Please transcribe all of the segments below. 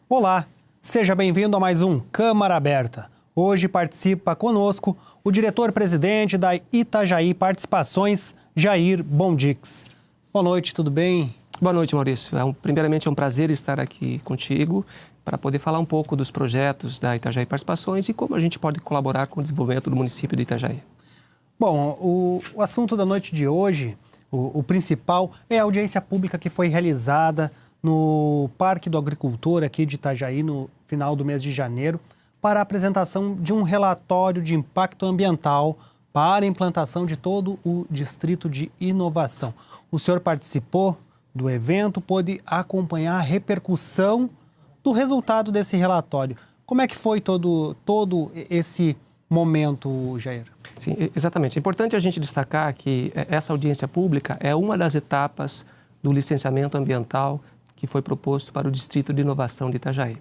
Olá, seja bem-vindo a mais um Câmara Aberta. Hoje participa conosco o diretor-presidente da Itajaí Participações, Jair Bondix. Boa noite, tudo bem? Boa noite, Maurício. Primeiramente, é um prazer estar aqui contigo para poder falar um pouco dos projetos da Itajaí Participações e como a gente pode colaborar com o desenvolvimento do município de Itajaí. Bom, o assunto da noite de hoje, o principal, é a audiência pública que foi realizada no Parque do Agricultor aqui de Itajaí no final do mês de janeiro para a apresentação de um relatório de impacto ambiental para a implantação de todo o Distrito de Inovação. O senhor participou do evento, pôde acompanhar a repercussão do resultado desse relatório. Como é que foi todo esse momento, Jair? Sim, exatamente. É importante a gente destacar que essa audiência pública é uma das etapas do licenciamento ambiental que foi proposto para o Distrito de Inovação de Itajaí.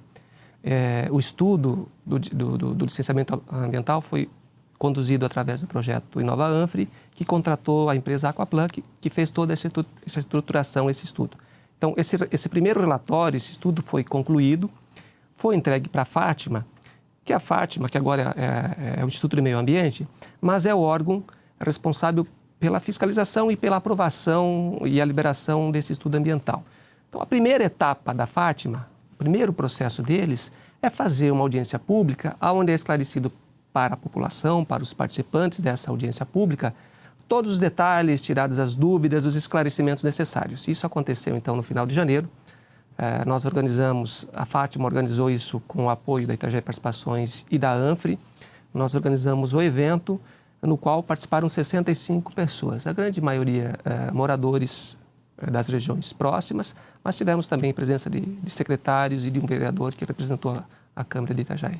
O estudo do licenciamento ambiental foi conduzido através do projeto Inova Anfre, que contratou a empresa Aquaplan, que fez toda essa estruturação, esse estudo. Então, esse primeiro relatório, esse estudo foi concluído, foi entregue para a Fátima, que agora é o Instituto de Meio Ambiente, mas é o órgão responsável pela fiscalização e pela aprovação e a liberação desse estudo ambiental. Então, a primeira etapa da Fátima, o primeiro processo deles, é fazer uma audiência pública, onde é esclarecido para a população, para os participantes dessa audiência pública, todos os detalhes, tiradas as dúvidas, os esclarecimentos necessários. Isso aconteceu, então, no final de janeiro. A Fátima organizou isso com o apoio da Itajaí Participações e da Anfre. Nós organizamos o evento, no qual participaram 65 pessoas, a grande maioria moradores das regiões próximas, mas tivemos também presença de secretários e de um vereador que representou a Câmara de Itajaí.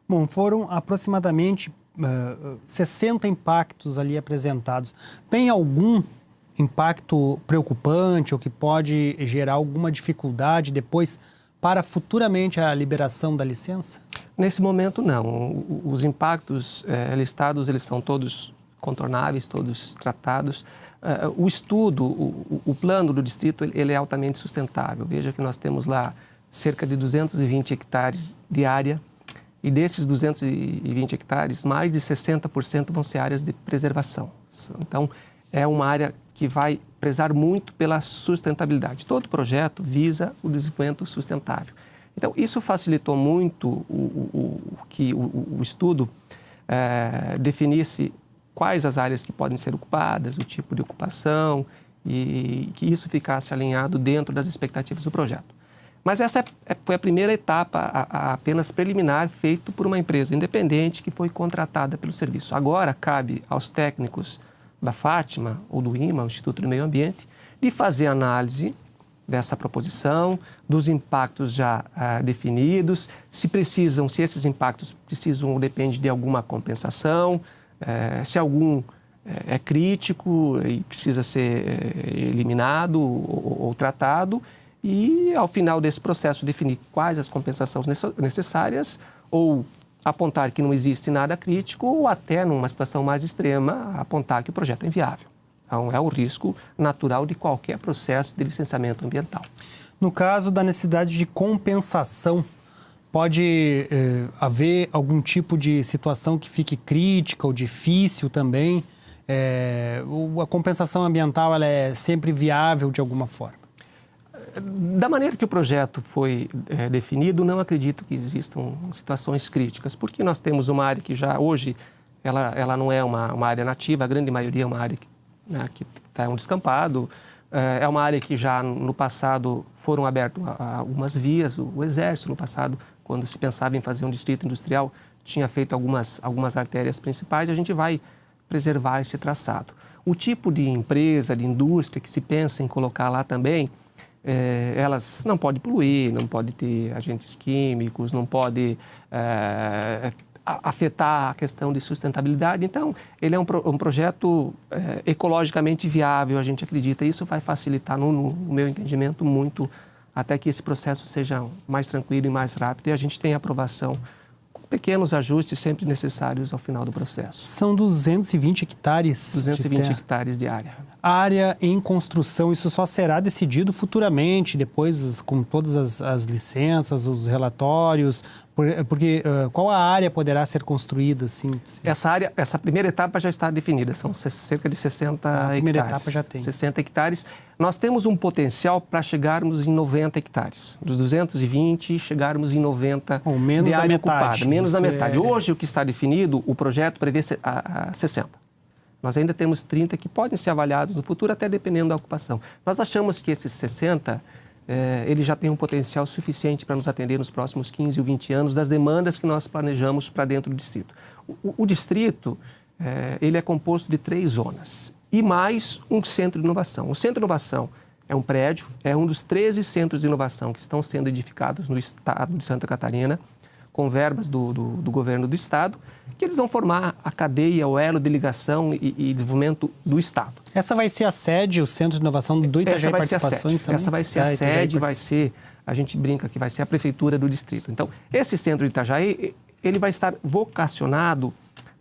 Bom, foram aproximadamente 60 impactos ali apresentados. Tem algum impacto preocupante ou que pode gerar alguma dificuldade depois para futuramente a liberação da licença? Nesse momento, não. Os impactos listados, eles são todos contornáveis, todos tratados. O estudo, o plano do distrito, ele é altamente sustentável. Veja que nós temos lá cerca de 220 hectares de área e desses 220 hectares, mais de 60% vão ser áreas de preservação. Então, é uma área que vai prezar muito pela sustentabilidade. Todo projeto visa o desenvolvimento sustentável. Então, isso facilitou muito que o estudo definisse quais as áreas que podem ser ocupadas, o tipo de ocupação e que isso ficasse alinhado dentro das expectativas do projeto. Mas essa foi a primeira etapa, apenas preliminar, feita por uma empresa independente que foi contratada pelo serviço. Agora, cabe aos técnicos da Fátima ou do IMA, o Instituto de Meio Ambiente, de fazer análise dessa proposição, dos impactos já definidos, se esses impactos precisam ou dependem de alguma compensação, se algum é crítico e precisa ser eliminado ou tratado, e ao final desse processo definir quais as compensações necessárias ou apontar que não existe nada crítico ou até, numa situação mais extrema, apontar que o projeto é inviável. Então, é o risco natural de qualquer processo de licenciamento ambiental. No caso da necessidade de compensação, pode haver algum tipo de situação que fique crítica ou difícil também? A compensação ambiental ela é sempre viável de alguma forma? Da maneira que o projeto foi definido, não acredito que existam situações críticas, porque nós temos uma área que já hoje, ela não é uma área nativa, a grande maioria é uma área que está um descampado, é uma área que já no passado foram abertas algumas vias, o Exército no passado, quando se pensava em fazer um distrito industrial, tinha feito algumas artérias principais, a gente vai preservar esse traçado. O tipo de empresa, de indústria que se pensa em colocar lá também, elas não podem poluir, não podem ter agentes químicos, não pode afetar a questão de sustentabilidade. Então, ele é um projeto ecologicamente viável, a gente acredita. Isso vai facilitar, no meu entendimento, muito, até que esse processo seja mais tranquilo e mais rápido. E a gente tem aprovação com pequenos ajustes sempre necessários ao final do processo. São 220 hectares 220 hectares de área. área em construção, isso só será decidido futuramente, depois com todas as licenças, os relatórios, porque qual a área poderá ser construída? Assim? Essa primeira etapa já está definida, são cerca de 60 hectares. A primeira etapa já tem. 60 hectares. Nós temos um potencial para chegarmos em 90 hectares. Dos 220, chegarmos em 90 menos de área da metade. ocupada. Menos da metade. Hoje, o que está definido, o projeto prevê 60. Nós ainda temos 30 que podem ser avaliados no futuro, até dependendo da ocupação. Nós achamos que esses 60, ele já tem um potencial suficiente para nos atender nos próximos 15 ou 20 anos das demandas que nós planejamos para dentro do distrito. O distrito, ele é composto de 3 zonas e mais um centro de inovação. O centro de inovação é um prédio, é um dos 13 centros de inovação que estão sendo edificados no estado de Santa Catarina, com verbas do governo do estado, que eles vão formar a cadeia, o elo de ligação e desenvolvimento do estado. Essa vai ser a sede, o Centro de Inovação do Itajaí Participações também? Essa vai ser a sede, vai ser, a gente brinca que vai ser a prefeitura do distrito. Então, esse centro de Itajaí, ele vai estar vocacionado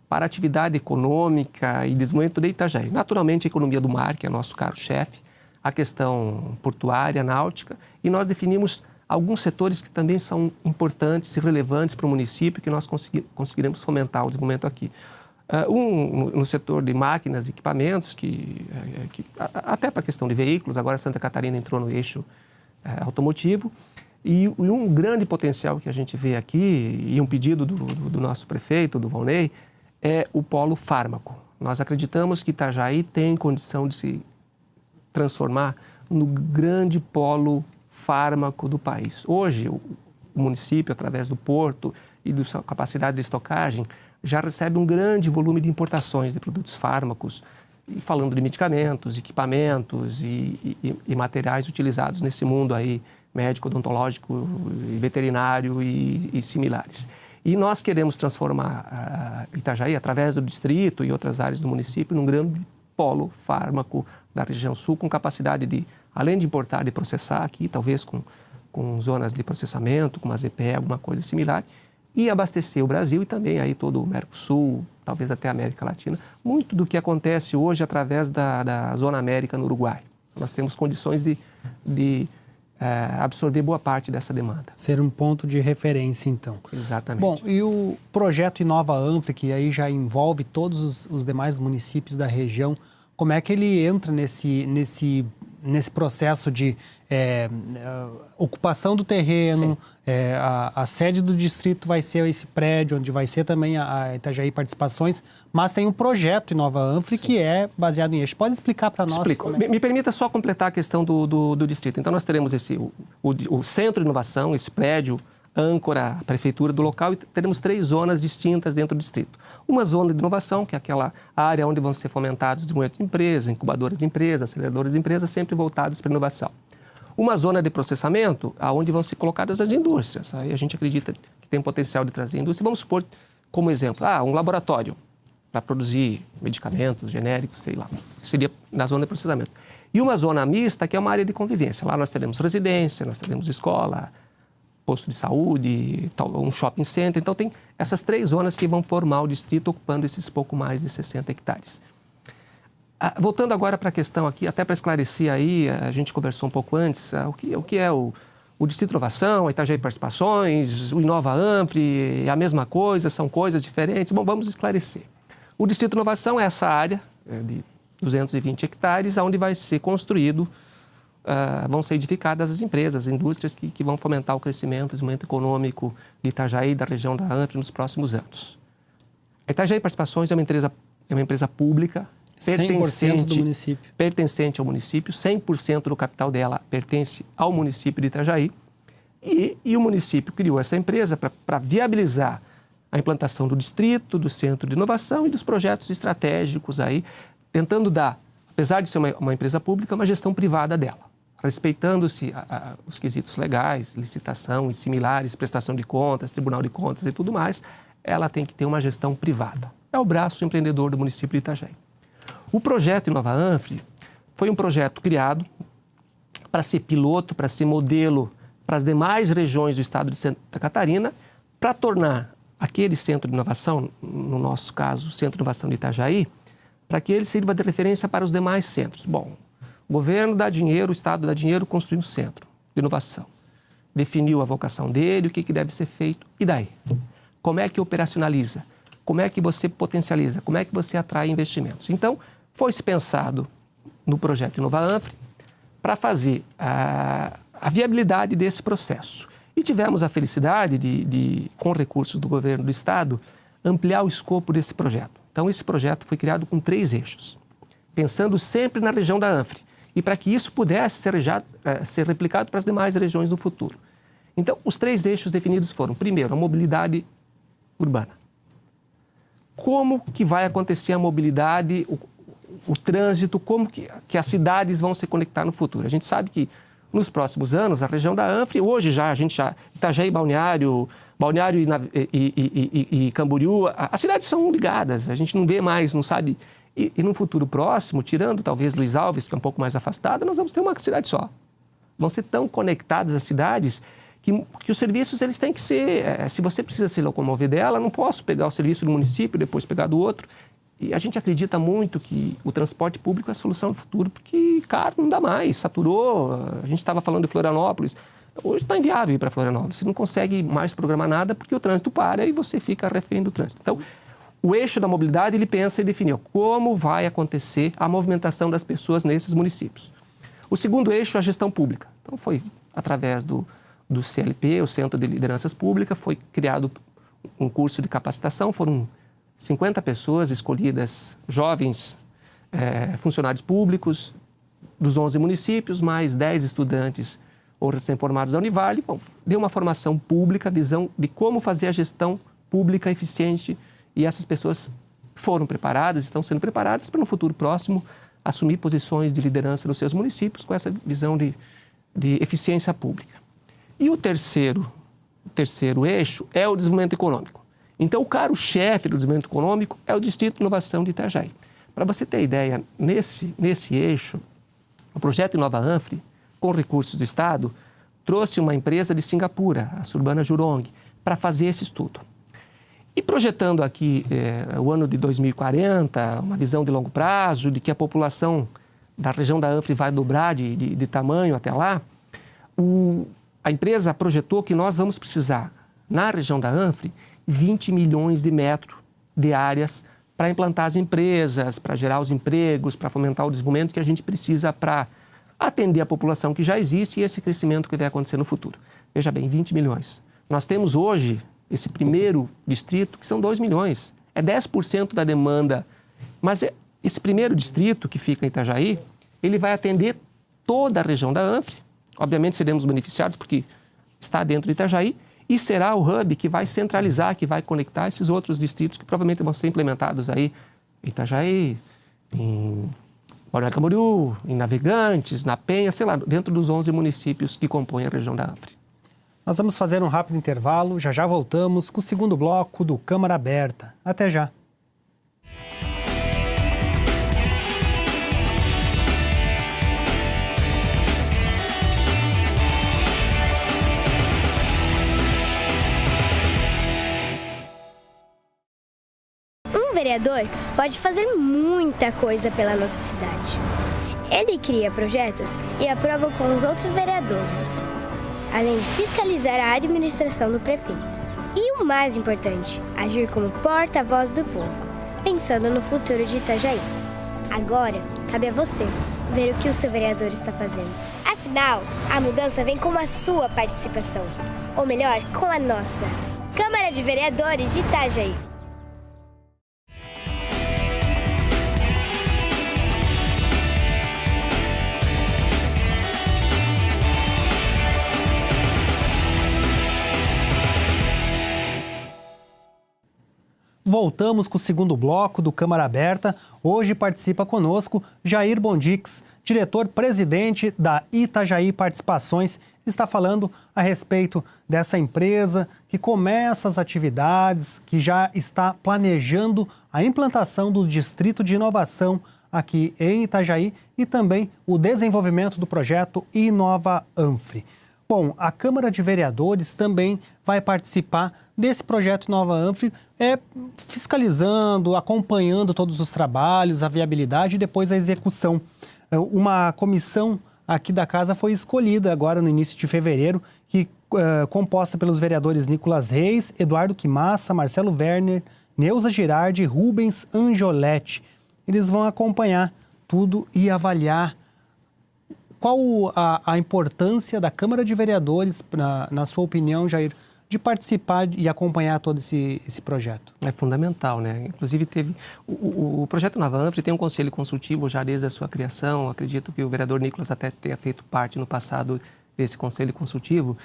para a atividade econômica e desenvolvimento de Itajaí. Naturalmente, a economia do mar, que é nosso caro-chefe, a questão portuária, náutica, e nós definimos alguns setores que também são importantes e relevantes para o município, que nós conseguiremos fomentar o desenvolvimento aqui. No setor de máquinas e equipamentos, até para a questão de veículos, agora Santa Catarina entrou no eixo automotivo, e um grande potencial que a gente vê aqui, e um pedido do nosso prefeito, do Volney, é o polo fármaco. Nós acreditamos que Itajaí tem condição de se transformar no grande polo fármaco do país. Hoje, o município, através do porto e da sua capacidade de estocagem, já recebe um grande volume de importações de produtos fármacos, e falando de medicamentos, equipamentos e materiais utilizados nesse mundo aí, médico, odontológico, veterinário e similares. E nós queremos transformar Itajaí, através do distrito e outras áreas do município, num grande polo fármaco da região sul, com capacidade de, além de importar e processar aqui, talvez com zonas de processamento, com uma ZPE, alguma coisa similar, e abastecer o Brasil e também aí todo o Mercosul, talvez até a América Latina, muito do que acontece hoje através da Zona América no Uruguai. Nós temos condições de absorver boa parte dessa demanda. Ser um ponto de referência, então. Exatamente. Bom, e o projeto Inova Ampli, que aí já envolve todos os demais municípios da região, como é que ele entra nesse processo de ocupação do terreno? A sede do distrito vai ser esse prédio, onde vai ser também a Itajaí Participações, mas tem um projeto Inova Ampli que é baseado em este. Pode explicar para nós? Explico. Me permita só completar a questão do distrito. Então, nós teremos o Centro de Inovação, esse prédio, âncora, a prefeitura do local, e teremos 3 zonas distintas dentro do distrito. Uma zona de inovação, que é aquela área onde vão ser fomentados desenvolvimento de empresas, incubadoras de empresas, aceleradoras de empresas, sempre voltados para a inovação. Uma zona de processamento, onde vão ser colocadas as indústrias. Aí a gente acredita que tem potencial de trazer indústria. Vamos supor, como exemplo, um laboratório para produzir medicamentos genéricos, sei lá. Seria na zona de processamento. E uma zona mista, que é uma área de convivência. Lá nós teremos residência, nós teremos escola, posto de saúde, um shopping center. Então, tem essas 3 zonas que vão formar o distrito, ocupando esses pouco mais de 60 hectares. Voltando agora para a questão aqui, até para esclarecer aí, a gente conversou um pouco antes, o que é o Distrito de Inovação, a Itajaí Participações, o Inova Ampli, é a mesma coisa, são coisas diferentes. Bom, vamos esclarecer. O Distrito de Inovação é essa área de 220 hectares, onde vai ser construído, vão ser edificadas as empresas, as indústrias que vão fomentar o crescimento, o desenvolvimento econômico de Itajaí e da região da Ampli nos próximos anos. A Itajaí Participações é uma empresa pública, 100% do município. Pertencente ao município, 100% do capital dela pertence ao município de Itajaí. E o município criou essa empresa para viabilizar a implantação do distrito, do centro de inovação e dos projetos estratégicos aí, tentando dar, apesar de ser uma empresa pública, uma gestão privada dela, respeitando-se os quesitos legais, licitação e similares, prestação de contas, tribunal de contas e tudo mais, ela tem que ter uma gestão privada. É o braço empreendedor do município de Itajaí. O projeto Inova Ampli foi um projeto criado para ser piloto, para ser modelo para as demais regiões do estado de Santa Catarina, para tornar aquele centro de inovação, no nosso caso, o Centro de Inovação de Itajaí, para que ele sirva de referência para os demais centros. Bom, o governo dá dinheiro, o Estado dá dinheiro, construiu um centro de inovação. Definiu a vocação dele, o que deve ser feito, e daí? Como é que operacionaliza? Como é que você potencializa? Como é que você atrai investimentos? Então, foi-se pensado no projeto InovaAnfri para fazer a viabilidade desse processo. E tivemos a felicidade de, com recursos do governo do Estado, ampliar o escopo desse projeto. Então, esse projeto foi criado com 3 eixos, pensando sempre na região da Anfri, e para que isso pudesse ser replicado para as demais regiões no futuro. Então, os 3 eixos definidos foram, primeiro, a mobilidade urbana. Como que vai acontecer a mobilidade, o trânsito, como que as cidades vão se conectar no futuro? A gente sabe que nos próximos anos, a região da Anfri, hoje Itajaí, Balneário e Camboriú, as cidades são ligadas, a gente não vê mais, não sabe. E no futuro próximo, tirando talvez Luiz Alves, que é um pouco mais afastada, nós vamos ter uma cidade só. Vão ser tão conectadas as cidades que os serviços eles têm que ser... se você precisa se locomover dela, não posso pegar o serviço do município e depois pegar do outro. E a gente acredita muito que o transporte público é a solução do futuro, porque, cara, não dá mais, saturou. A gente estava falando de Florianópolis. Hoje está inviável ir para Florianópolis. Você não consegue mais programar nada porque o trânsito para e você fica refém do trânsito. Então, o eixo da mobilidade, ele pensa e definiu como vai acontecer a movimentação das pessoas nesses municípios. O segundo eixo é a gestão pública. Então, foi através do CLP, o Centro de Lideranças Públicas, foi criado um curso de capacitação, foram 50 pessoas escolhidas, jovens funcionários públicos dos 11 municípios, mais 10 estudantes ou recém-formados da Univale. Bom, deu uma formação pública, visão de como fazer a gestão pública eficiente, e essas pessoas foram preparadas, estão sendo preparadas para no futuro próximo assumir posições de liderança nos seus municípios com essa visão de eficiência pública. E o terceiro eixo é o desenvolvimento econômico. Então, o carro-chefe do desenvolvimento econômico é o Distrito de Inovação de Itajaí. Para você ter ideia, nesse eixo, o projeto InovaAnfri, com recursos do Estado, trouxe uma empresa de Singapura, a Surbana Jurong, para fazer esse estudo. E projetando aqui o ano de 2040, uma visão de longo prazo, de que a população da região da Anfri vai dobrar de tamanho até lá, a empresa projetou que nós vamos precisar, na região da Anfri, 20 milhões de metros de áreas para implantar as empresas, para gerar os empregos, para fomentar o desenvolvimento que a gente precisa para atender a população que já existe e esse crescimento que vai acontecer no futuro. Veja bem, 20 milhões. Nós temos hoje esse primeiro distrito, que são 2 milhões. É 10% da demanda. Mas esse primeiro distrito, que fica em Itajaí, ele vai atender toda a região da Anfri. Obviamente, seremos beneficiados porque está dentro de Itajaí. E será o hub que vai centralizar, que vai conectar esses outros distritos que provavelmente vão ser implementados aí em Itajaí, em Balneário Camboriú, em Navegantes, na Penha, sei lá, dentro dos 11 municípios que compõem a região da Anfri. Nós vamos fazer um rápido intervalo, já voltamos com o segundo bloco do Câmara Aberta. Até já. Um vereador pode fazer muita coisa pela nossa cidade. Ele cria projetos e aprova com os outros vereadores, além de fiscalizar a administração do prefeito. E o mais importante, agir como porta-voz do povo, pensando no futuro de Itajaí. Agora, cabe a você ver o que o seu vereador está fazendo. Afinal, a mudança vem com a sua participação, ou melhor, com a nossa. Câmara de Vereadores de Itajaí. Voltamos com o segundo bloco do Câmara Aberta. Hoje participa conosco Jair Bondix, diretor-presidente da Itajaí Participações. Está falando a respeito dessa empresa que começa as atividades, que já está planejando a implantação do Distrito de Inovação aqui em Itajaí e também o desenvolvimento do projeto InovaAnfri. Bom, a Câmara de Vereadores também vai participar desse projeto Nova Anfre, fiscalizando, acompanhando todos os trabalhos, a viabilidade e depois a execução. Uma comissão aqui da casa foi escolhida agora no início de fevereiro, composta pelos vereadores Nicolas Reis, Eduardo Quimassa, Marcelo Werner, Neuza Girardi e Rubens Angioletti. Eles vão acompanhar tudo e avaliar qual a importância da Câmara de Vereadores, na sua opinião, Jair, de participar e acompanhar todo esse projeto. É fundamental, né? Inclusive teve o projeto Nova Anfre tem um conselho consultivo já desde a sua criação. Acredito que o vereador Nicolas até tenha feito parte no passado desse conselho consultivo,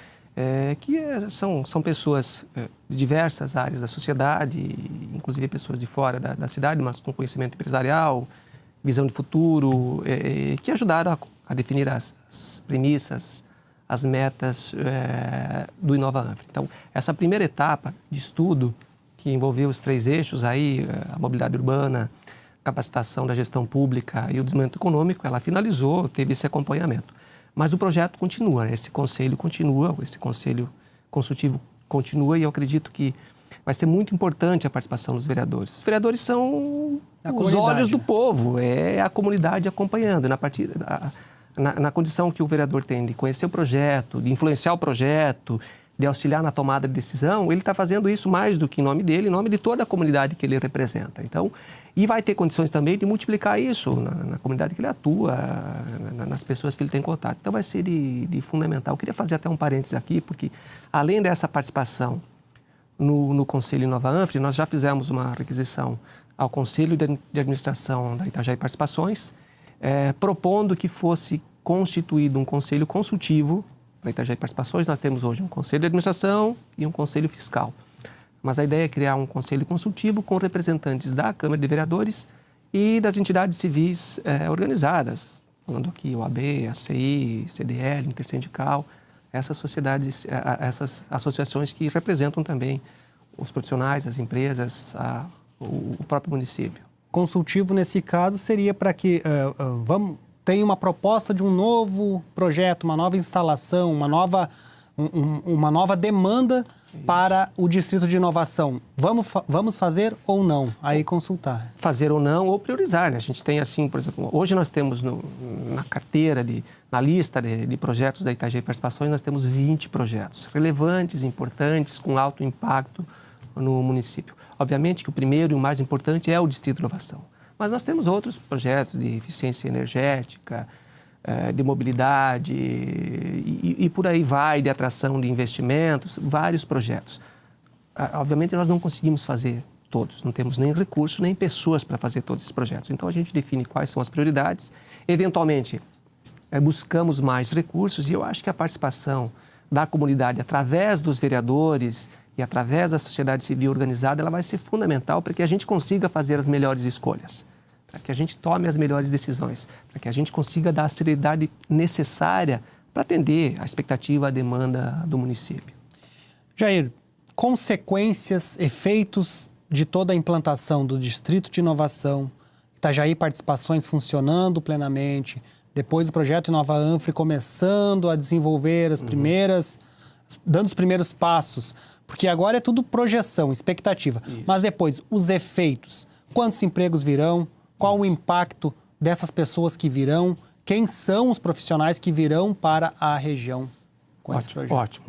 são pessoas de diversas áreas da sociedade, inclusive pessoas de fora da cidade, mas com conhecimento empresarial, visão de futuro, que ajudaram a definir as premissas, as metas do Nova Anfre. Então, essa primeira etapa de estudo, que envolveu os 3 eixos aí, a mobilidade urbana, capacitação da gestão pública e o desenvolvimento econômico, ela finalizou, teve esse acompanhamento. Mas o projeto continua, esse conselho consultivo continua, e eu acredito que vai ser muito importante a participação dos vereadores. Os vereadores são os olhos do povo, é a comunidade acompanhando. Na condição que o vereador tem de conhecer o projeto, de influenciar o projeto, de auxiliar na tomada de decisão, ele está fazendo isso mais do que em nome dele, em nome de toda a comunidade que ele representa. Então, e vai ter condições também de multiplicar isso na comunidade que ele atua, nas pessoas que ele tem contato. Então, vai ser de fundamental. Eu queria fazer até um parênteses aqui, porque além dessa participação no Conselho Nova Anfre, nós já fizemos uma requisição ao Conselho de Administração da Itajaí Participações, propondo que fosse constituído um conselho consultivo para Itajaí Participações. Nós temos hoje um conselho de administração e um conselho fiscal. Mas a ideia é criar um conselho consultivo com representantes da Câmara de Vereadores e das entidades civis organizadas, falando aqui OAB, ACI, CDL, Intersindical, essas sociedades, essas associações que representam também os profissionais, as empresas, o próprio município. Consultivo, nesse caso, seria para que tenha uma proposta de um novo projeto, uma nova instalação, uma nova demanda para o Distrito de Inovação. Vamos fazer ou não? Aí consultar. Fazer ou não, ou priorizar, né? A gente tem assim, por exemplo, hoje nós temos na carteira, na lista de projetos da Itajaí Participações, nós temos 20 projetos relevantes, importantes, com alto impacto no município. Obviamente que o primeiro e o mais importante é o Distrito de Inovação. Mas nós temos outros projetos de eficiência energética, de mobilidade e por aí vai, de atração de investimentos, vários projetos. Obviamente nós não conseguimos fazer todos, não temos nem recursos, nem pessoas para fazer todos esses projetos. Então a gente define quais são as prioridades, eventualmente buscamos mais recursos, e eu acho que a participação da comunidade através dos vereadores e através da sociedade civil organizada, ela vai ser fundamental para que a gente consiga fazer as melhores escolhas, para que a gente tome as melhores decisões, para que a gente consiga dar a seriedade necessária para atender a expectativa, a demanda do município. Jair, consequências, efeitos de toda a implantação do Distrito de Inovação, Itajaí Participações funcionando plenamente, depois o projeto Nova Anfre começando a desenvolver dando os primeiros passos, porque agora é tudo projeção, expectativa. Isso. Mas depois, os efeitos, quantos empregos virão, qual o impacto dessas pessoas que virão, quem são os profissionais que virão para a região com esse projeto?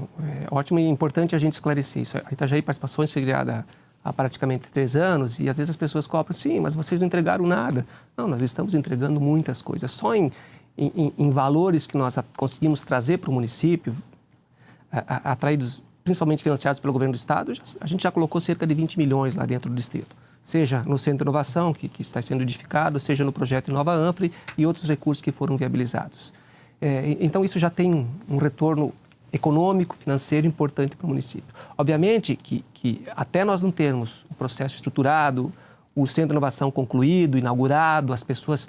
Ótimo e importante a gente esclarecer isso. A Itajaí Participações foi criada há praticamente 3 anos e às vezes as pessoas cobram, sim, mas vocês não entregaram nada. Não, nós estamos entregando muitas coisas. Só em valores que nós conseguimos trazer para o município, atraídos, principalmente financiados pelo governo do estado, a gente já colocou cerca de 20 milhões lá dentro do distrito. Seja no Centro de Inovação, que está sendo edificado, seja no projeto Nova Anfre e outros recursos que foram viabilizados. Então, isso já tem um retorno econômico, financeiro importante para o município. Obviamente que até nós não termos o processo estruturado, o Centro de Inovação concluído, inaugurado, as pessoas,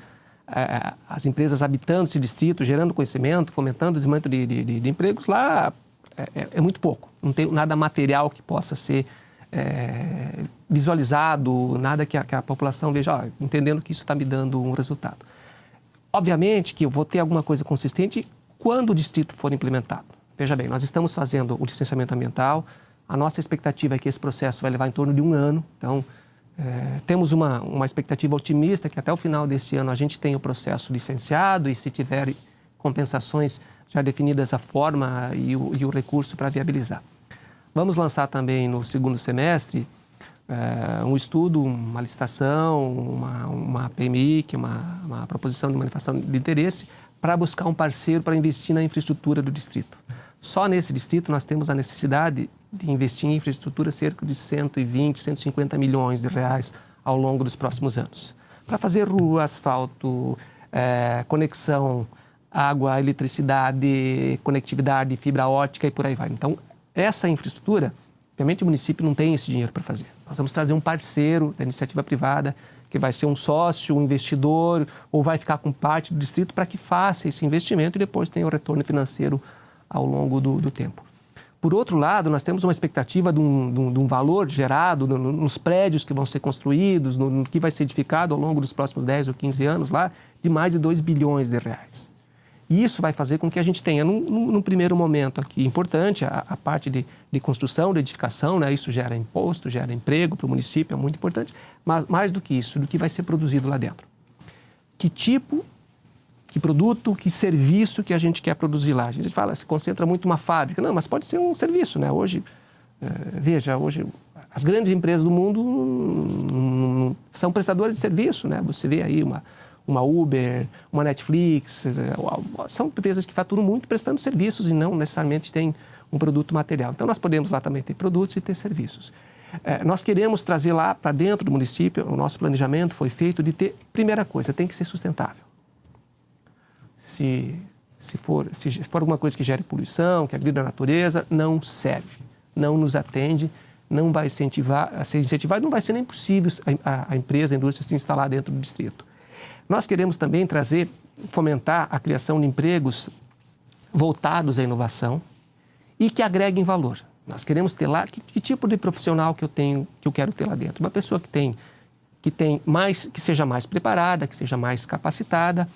as empresas habitando esse distrito, gerando conhecimento, fomentando o desenvolvimento de empregos, lá é muito pouco. Não tem nada material que possa ser visualizado, nada que a população veja, entendendo que isso está me dando um resultado. Obviamente que eu vou ter alguma coisa consistente quando o distrito for implementado. Veja bem, nós estamos fazendo o licenciamento ambiental, a nossa expectativa é que esse processo vai levar em torno de 1 ano, então temos uma expectativa otimista que até o final desse ano a gente tenha o processo licenciado e se tiver compensações já definidas a forma e o recurso para viabilizar. Vamos lançar também no segundo semestre um estudo, uma licitação, uma PMI, que é uma proposição de manifestação de interesse, para buscar um parceiro para investir na infraestrutura do distrito. Só nesse distrito nós temos a necessidade de investir em infraestrutura cerca de 120, 150 milhões de reais ao longo dos próximos anos. Para fazer rua, asfalto, conexão, água, eletricidade, conectividade, fibra ótica e por aí vai. Então, essa infraestrutura, obviamente o município não tem esse dinheiro para fazer. Nós vamos trazer um parceiro da iniciativa privada, que vai ser um sócio, um investidor, ou vai ficar com parte do distrito para que faça esse investimento e depois tenha o retorno financeiro ao longo do tempo. Por outro lado, nós temos uma expectativa de um valor gerado nos prédios que vão ser construídos, no que vai ser edificado ao longo dos próximos 10 ou 15 anos lá, de mais de 2 bilhões de reais. E isso vai fazer com que a gente tenha, num primeiro momento aqui, importante, a parte de construção, de edificação, né? Isso gera imposto, gera emprego para o município, é muito importante, mas mais do que isso, do que vai ser produzido lá dentro. Que tipo, que produto, que serviço que a gente quer produzir lá? A gente fala, se concentra muito uma fábrica. Não, mas pode ser um serviço, né? Hoje, veja, hoje as grandes empresas do mundo são prestadoras de serviço, né? Você vê aí uma Uber, uma Netflix, são empresas que faturam muito prestando serviços e não necessariamente têm um produto material. Então, nós podemos lá também ter produtos e ter serviços. Nós queremos trazer lá para dentro do município, o nosso planejamento foi feito de ter, primeira coisa, tem que ser sustentável. Se for alguma coisa que gere poluição, que agrida a natureza, não serve, não nos atende, não vai ser incentivado, não vai ser nem possível a empresa, a indústria se instalar dentro do distrito. Nós queremos também fomentar a criação de empregos voltados à inovação e que agreguem valor. Nós queremos ter lá que tipo de profissional que eu quero ter lá dentro. Uma pessoa que seja mais preparada, que seja mais capacitada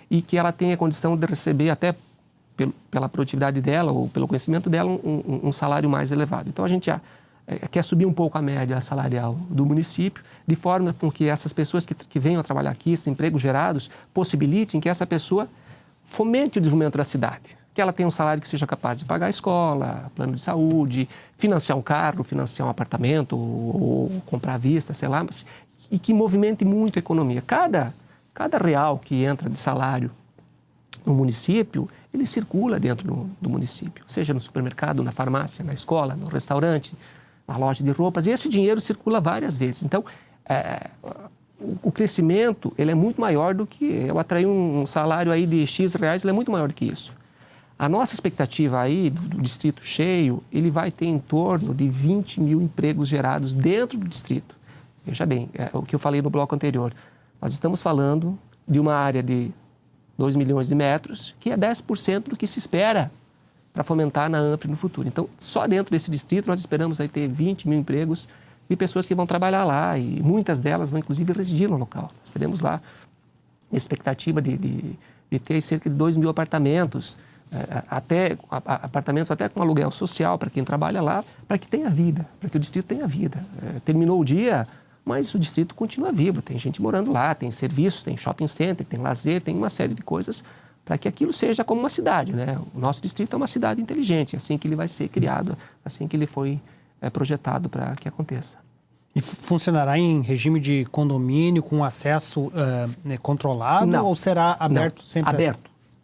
e que ela tenha condição de receber até pela produtividade dela ou pelo conhecimento dela um salário mais elevado. Então a gente quer subir um pouco a média salarial do município, de forma com que essas pessoas que venham a trabalhar aqui, esses empregos gerados, possibilitem que essa pessoa fomente o desenvolvimento da cidade. Que ela tenha um salário que seja capaz de pagar a escola, plano de saúde, financiar um carro, financiar um apartamento ou comprar à vista, sei lá, e que movimente muito a economia. Cada real que entra de salário no município, ele circula dentro do município, seja no supermercado, na farmácia, na escola, no restaurante, na loja de roupas, e esse dinheiro circula várias vezes. Então, o crescimento ele é muito maior do que eu atrair um salário aí de X reais, ele é muito maior do que isso. A nossa expectativa aí do distrito cheio, ele vai ter em torno de 20 mil empregos gerados dentro do distrito. Veja bem, o que eu falei no bloco anterior. Nós estamos falando de uma área de 2 milhões de metros, que é 10% do que se espera para fomentar na ANFRE no futuro. Então, só dentro desse distrito nós esperamos aí ter 20 mil empregos de pessoas que vão trabalhar lá e muitas delas vão inclusive residir no local. Nós teremos lá a expectativa de ter cerca de 2 mil apartamentos, apartamentos até com aluguel social para quem trabalha lá, para que tenha vida, para que o distrito tenha vida. Terminou o dia, mas o distrito continua vivo, tem gente morando lá, tem serviços, tem shopping center, tem lazer, tem uma série de coisas para que aquilo seja como uma cidade, né? O nosso distrito é uma cidade inteligente, assim que ele vai ser criado, assim que ele foi projetado para que aconteça. E funcionará em regime de condomínio, com acesso controlado? Não. Ou será aberto sempre?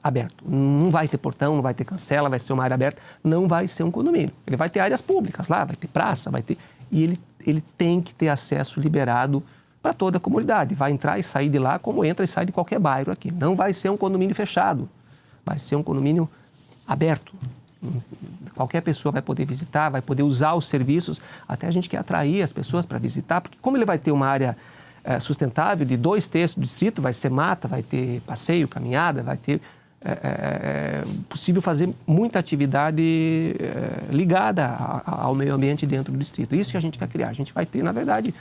Aberto. Não vai ter portão, não vai ter cancela, vai ser uma área aberta, não vai ser um condomínio. Ele vai ter áreas públicas lá, vai ter praça, vai ter... E ele tem que ter acesso liberado para toda a comunidade. Vai entrar e sair de lá como entra e sai de qualquer bairro aqui. Não vai ser um condomínio fechado, vai ser um condomínio aberto. Qualquer pessoa vai poder visitar, vai poder usar os serviços, até a gente quer atrair as pessoas para visitar, porque como ele vai ter uma área sustentável de 2/3 do distrito, vai ser mata, vai ter passeio, caminhada, vai ter... possível fazer muita atividade ligada ao meio ambiente dentro do distrito. Isso que a gente quer criar. A gente vai ter, na verdade,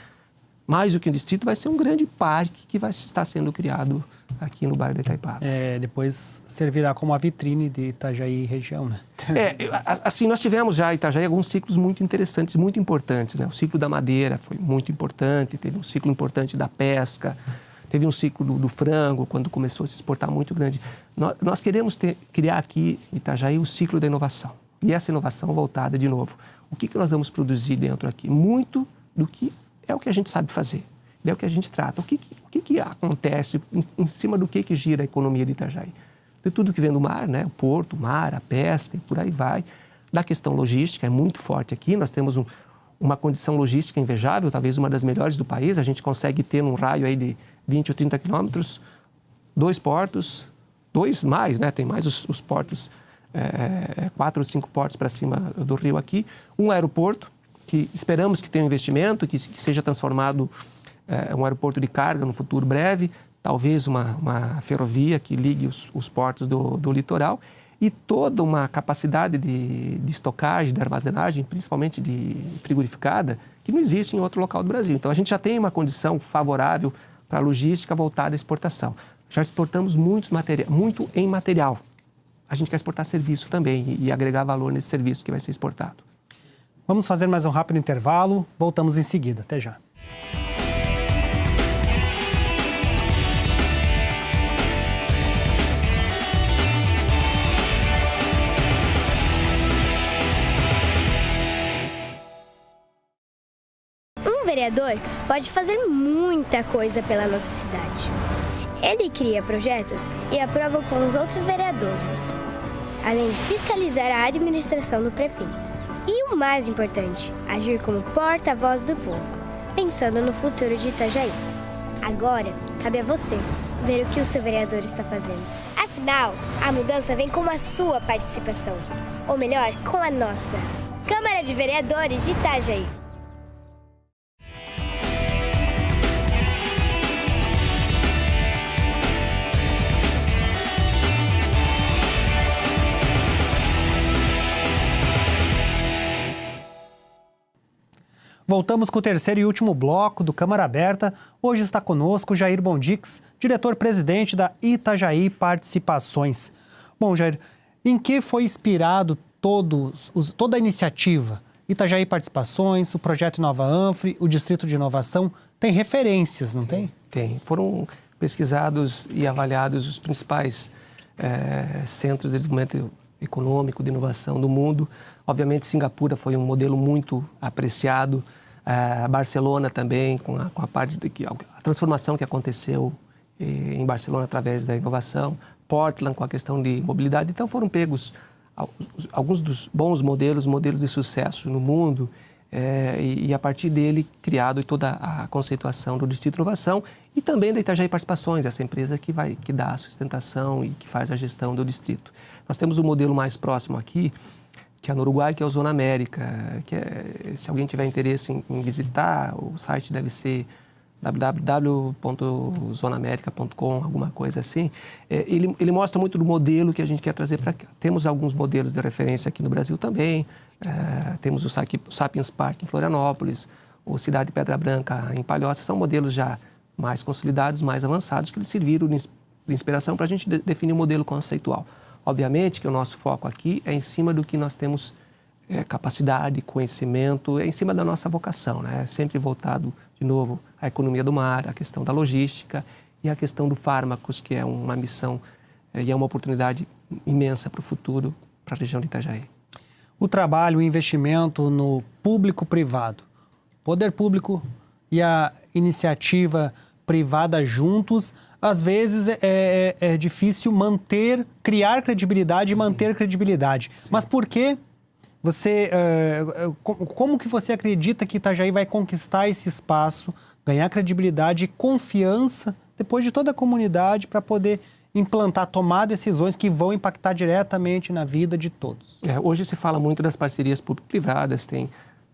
mais do que um distrito, vai ser um grande parque que vai estar sendo criado aqui no bairro de Itaipava. Depois servirá como a vitrine de Itajaí e região, né? Assim, nós tivemos já em Itajaí alguns ciclos muito interessantes, muito importantes, né? O ciclo da madeira foi muito importante, teve um ciclo importante da pesca, teve um ciclo do frango, quando começou a se exportar muito grande. Nós queremos criar aqui em Itajaí o ciclo da inovação. E essa inovação voltada, de novo, o que nós vamos produzir dentro aqui? Muito do que é o que a gente sabe fazer, é o que a gente trata. O que acontece, em cima do que gira a economia de Itajaí? De tudo que vem do mar, né? O porto, o mar, a pesca e por aí vai. Da questão logística, é muito forte aqui. Nós temos uma condição logística invejável, talvez uma das melhores do país. A gente consegue ter num raio aí de 20 ou 30 quilômetros, 2 portos, 2 mais, né? Tem mais os portos, 4 ou 5 portos para cima do rio aqui. Um aeroporto, que esperamos que tenha um investimento, que seja transformado um aeroporto de carga no futuro breve, talvez uma ferrovia que ligue os portos do litoral e toda uma capacidade de estocagem, de armazenagem, principalmente de frigorificada, que não existe em outro local do Brasil. Então, a gente já tem uma condição favorável para a logística voltada à exportação. Já exportamos muito em material. A gente quer exportar serviço também e agregar valor nesse serviço que vai ser exportado. Vamos fazer mais um rápido intervalo, voltamos em seguida. Até já. Um vereador pode fazer muita coisa pela nossa cidade. Ele cria projetos e aprova com os outros vereadores, além de fiscalizar a administração do prefeito. E o mais importante, agir como porta-voz do povo, pensando no futuro de Itajaí. Agora, cabe a você ver o que o seu vereador está fazendo. Afinal, a mudança vem com a sua participação. Ou melhor, com a nossa. Câmara de Vereadores de Itajaí. Voltamos com o terceiro e último bloco do Câmara Aberta. Hoje está conosco Jair Bondix, diretor-presidente da Itajaí Participações. Bom, Jair, em que foi inspirado toda a iniciativa? Itajaí Participações, o projeto Inova Anfre, o Distrito de Inovação, tem referências, não tem? Tem. Foram pesquisados e avaliados os principais centros de desenvolvimento econômico, de inovação do mundo. Obviamente, Singapura foi um modelo muito apreciado. Barcelona também, com a parte a transformação que aconteceu em Barcelona através da inovação. Portland, com a questão de mobilidade. Então, foram pegos alguns dos bons modelos de sucesso no mundo e a partir dele, criado toda a conceituação do Distrito de Inovação e também da Itajaí Participações, essa empresa que dá a sustentação e que faz a gestão do distrito. Nós temos o modelo mais próximo aqui, que é no Uruguai, que é o Zona América, se alguém tiver interesse em visitar, o site deve ser www.zonaamerica.com, alguma coisa assim. Ele mostra muito do modelo que a gente quer trazer para cá. Temos alguns modelos de referência aqui no Brasil também. Temos o Sapiens Park em Florianópolis, o Cidade de Pedra Branca em Palhoça. São modelos já mais consolidados, mais avançados, que eles serviram de inspiração para a gente definir um modelo conceitual. Obviamente que o nosso foco aqui é em cima do que nós temos capacidade, conhecimento, é em cima da nossa vocação, né? Sempre voltado, de novo, à economia do mar, à questão da logística e à questão do fármacos, que é uma missão e é uma oportunidade imensa para o futuro, para a região de Itajaí. O trabalho, o investimento no público-privado, poder público e a iniciativa privada juntos, às vezes é difícil criar credibilidade e manter credibilidade. Sim. Mas por que como que você acredita que Itajaí vai conquistar esse espaço, ganhar credibilidade e confiança depois de toda a comunidade para poder tomar decisões que vão impactar diretamente na vida de todos? Hoje se fala muito das parcerias público-privadas, tem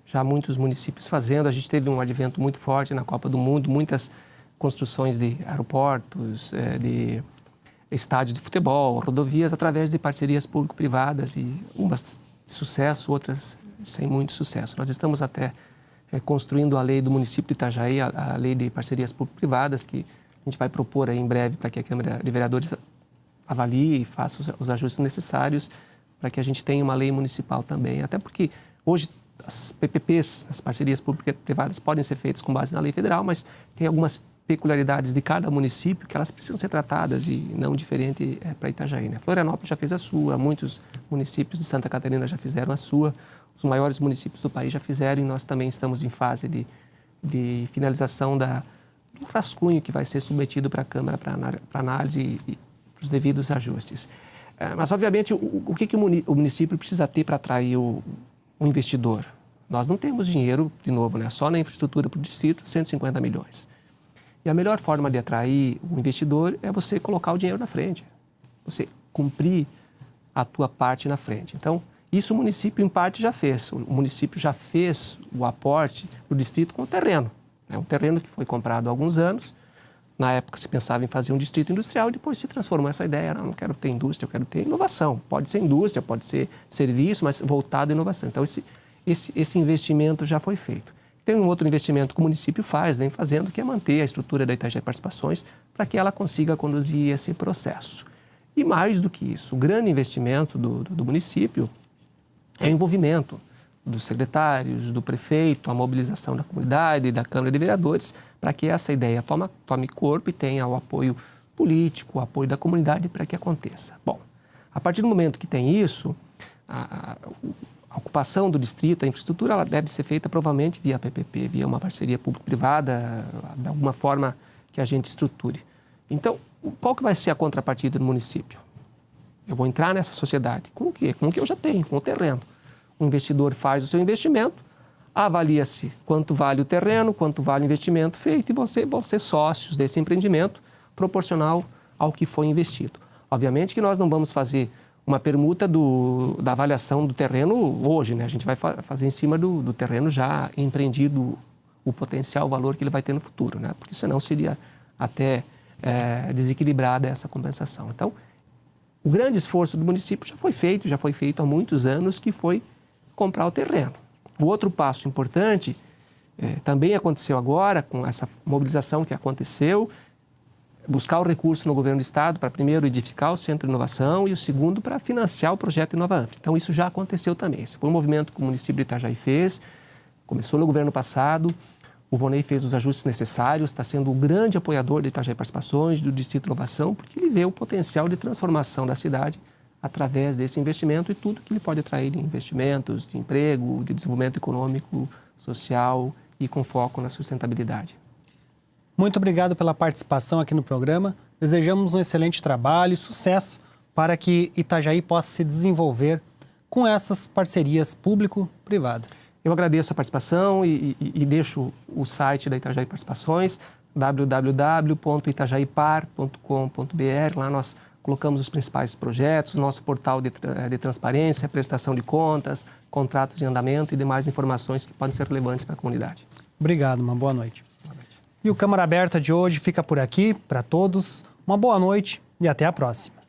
já muitos municípios fazendo. A gente teve um advento muito forte na Copa do Mundo, muitas construções de aeroportos, de estádios de futebol, rodovias, através de parcerias público-privadas, e umas de sucesso, outras sem muito sucesso. Nós estamos até construindo a lei do município de Itajaí, a lei de parcerias público-privadas, que a gente vai propor aí em breve para que a Câmara de Vereadores avalie e faça os ajustes necessários para que a gente tenha uma lei municipal também. Até porque hoje as PPPs, as parcerias público-privadas, podem ser feitas com base na lei federal, mas tem algumas peculiaridades de cada município que elas precisam ser tratadas e não diferente para Itajaí, né? Florianópolis já fez a sua, muitos municípios de Santa Catarina já fizeram a sua, os maiores municípios do país já fizeram e nós também estamos em fase de finalização do rascunho que vai ser submetido para a Câmara para análise e para os devidos ajustes. Mas, obviamente, o que o município precisa ter para atrair o investidor? Nós não temos dinheiro, de novo, né? Só na infraestrutura para o distrito, 150 milhões. E a melhor forma de atrair o investidor é você colocar o dinheiro na frente, você cumprir a tua parte na frente. Então, isso o município, em parte, já fez. O município já fez o aporte do distrito com o terreno. É um terreno que foi comprado há alguns anos. Na época, se pensava em fazer um distrito industrial e depois se transformou essa ideia. Não quero ter indústria, eu quero ter inovação. Pode ser indústria, pode ser serviço, mas voltado à inovação. Então, esse investimento já foi feito. Tem um outro investimento que o município vem fazendo, que é manter a estrutura da Itajaí Participações para que ela consiga conduzir esse processo. E mais do que isso, o grande investimento do município é o envolvimento dos secretários, do prefeito, a mobilização da comunidade e da Câmara de Vereadores para que essa ideia tome corpo e tenha o apoio político, o apoio da comunidade para que aconteça. Bom, a partir do momento que tem isso, a ocupação do distrito, a infraestrutura, ela deve ser feita provavelmente via PPP, via uma parceria público-privada, de alguma forma que a gente estruture. Então, qual que vai ser a contrapartida do município? Eu vou entrar nessa sociedade. Com o quê? Com o que eu já tenho, com o terreno. O investidor faz o seu investimento, avalia-se quanto vale o terreno, quanto vale o investimento feito e você vão ser sócios desse empreendimento proporcional ao que foi investido. Obviamente que nós não vamos fazer uma permuta da avaliação do terreno hoje, né? A gente vai fazer em cima do terreno já empreendido o potencial valor que ele vai ter no futuro, né? Porque senão seria até desequilibrada essa compensação. Então, o grande esforço do município já foi feito há muitos anos, que foi comprar o terreno. O outro passo importante também aconteceu agora, com essa mobilização que aconteceu, buscar o recurso no governo do estado para, primeiro, edificar o Centro de Inovação e o segundo, para financiar o projeto InovaAnfra. Então, isso já aconteceu também. Esse foi um movimento que o município de Itajaí fez, começou no governo passado, o Vonei fez os ajustes necessários, está sendo um grande apoiador de Itajaí Participações, do Distrito de Inovação, porque ele vê o potencial de transformação da cidade através desse investimento e tudo que ele pode atrair de investimentos, de emprego, de desenvolvimento econômico, social e com foco na sustentabilidade. Muito obrigado pela participação aqui no programa. Desejamos um excelente trabalho e sucesso para que Itajaí possa se desenvolver com essas parcerias público-privadas. Eu agradeço a participação e deixo o site da Itajaí Participações, www.itajaipar.com.br. Lá nós colocamos os principais projetos, nosso portal de transparência, prestação de contas, contratos de andamento e demais informações que podem ser relevantes para a comunidade. Obrigado, uma boa noite. E o Câmara Aberta de hoje fica por aqui, para todos. Uma boa noite e até a próxima.